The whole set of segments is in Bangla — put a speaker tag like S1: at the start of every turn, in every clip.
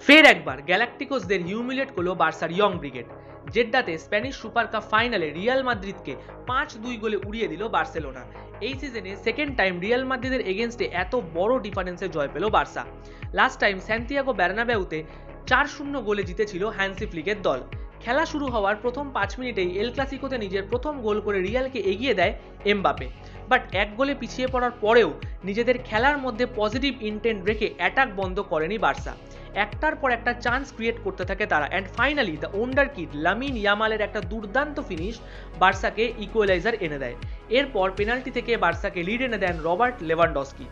S1: ফের একবার গ্যালাক্টিকোসদের হিউমিলেট করলো বার্সার ইয়ং ব্রিগেড। জেড্ডাতে স্প্যানিশ সুপার কাপ ফাইনালে রিয়াল মাদ্রিদকে 5-2 গোলে উড়িয়ে দিল বার্সেলোনা। এই সিজনে সেকেন্ড টাইম রিয়াল মাদ্রিদের এগেনস্টে এত বড় ডিফারেন্সে জয় পেল বার্সা। লাস্ট টাইম সান্তিয়াগো বার্নাবেউতে 4-0 গোলে জিতেছিল হ্যান্সি ফ্লিকের দল। খেলা শুরু হওয়ার প্রথম 5 মিনিটেই এল ক্লাসিকোতে নিজের প্রথম গোল করে রিয়ালকে এগিয়ে দেয় এমবাপে। বাট এক গোলে পিছিয়ে পড়ার পরেও নিজেদের খেলার মধ্যে পজিটিভ ইন্টেন্ট রেখে অ্যাটাক বন্ধ করেনি বার্সা। একটার পর একটা চান্স ক্রিয়েট করতে থাকে তারা, and finally the wonder kid Lamine ইয়ামালের একটা দুর্দান্ত ফিনিশ বার্সাকে ইকুয়ালাইজার এনে দেয়। এরপর পেনাল্টি থেকে বার্সাকে লিড এনে দেন রবার্ট লেভানডস্কি।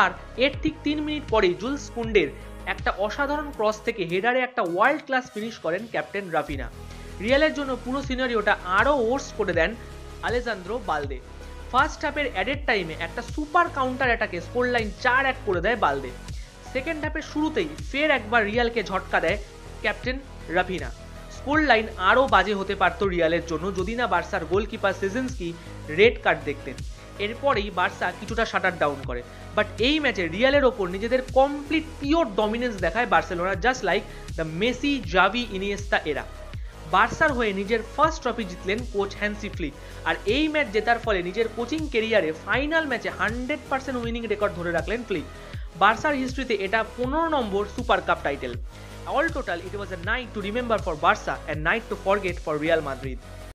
S1: আর এর ঠিক 3 মিনিট পরেই জুলস কুন্ডের একটা অসাধারণ ক্রস থেকে হেডারে একটা ওয়ার্ল্ড ক্লাস ফিনিশ করেন ক্যাপ্টেন রাফিনা। রিয়ালের জন্য পুরো সিনারিওটা আরও ওর্স করে দেন আলেজান্দ্রো বালদে। ফার্স্ট হাফের অ্যাডেড টাইমে একটা সুপার কাউন্টার অ্যাটাকে স্কোর লাইন 4-1 করে দেয় বালদে। সেকেন্ড হাফের শুরুতেই ফের একবার রিয়ালকে ঝটকা দেয় ক্যাপ্টেন রাফিনা। স্কোর লাইন আরও বাজে হতে পারত রিয়ালের জন্য যদি না বার্সার গোলকিপার সিজনস্কি রেড কার্ড দেখতেন। এরপরেই বার্সা কিছুটা শাটার ডাউন করে। বাট এই ম্যাচে রিয়ালের ওপর নিজেদের কমপ্লিট পিওর ডমিনেন্স দেখায় Barcelona, just like the Messi Xavi Iniesta এরা। বার্সার হয়ে নিজের ফার্স্ট ট্রফি জিতলেন কোচ হ্যান্সি ফ্লিক। আর এই ম্যাচ জেতার ফলে নিজের কোচিং কেরিয়ারে ফাইনাল ম্যাচে 100% উইনিং রেকর্ড ধরে রাখলেন ফ্লিক। বার্সার হিস্ট্রিতে এটা 15 নম্বর super cup title. All total, it was a night to remember for Barca and night to forget for Real Madrid.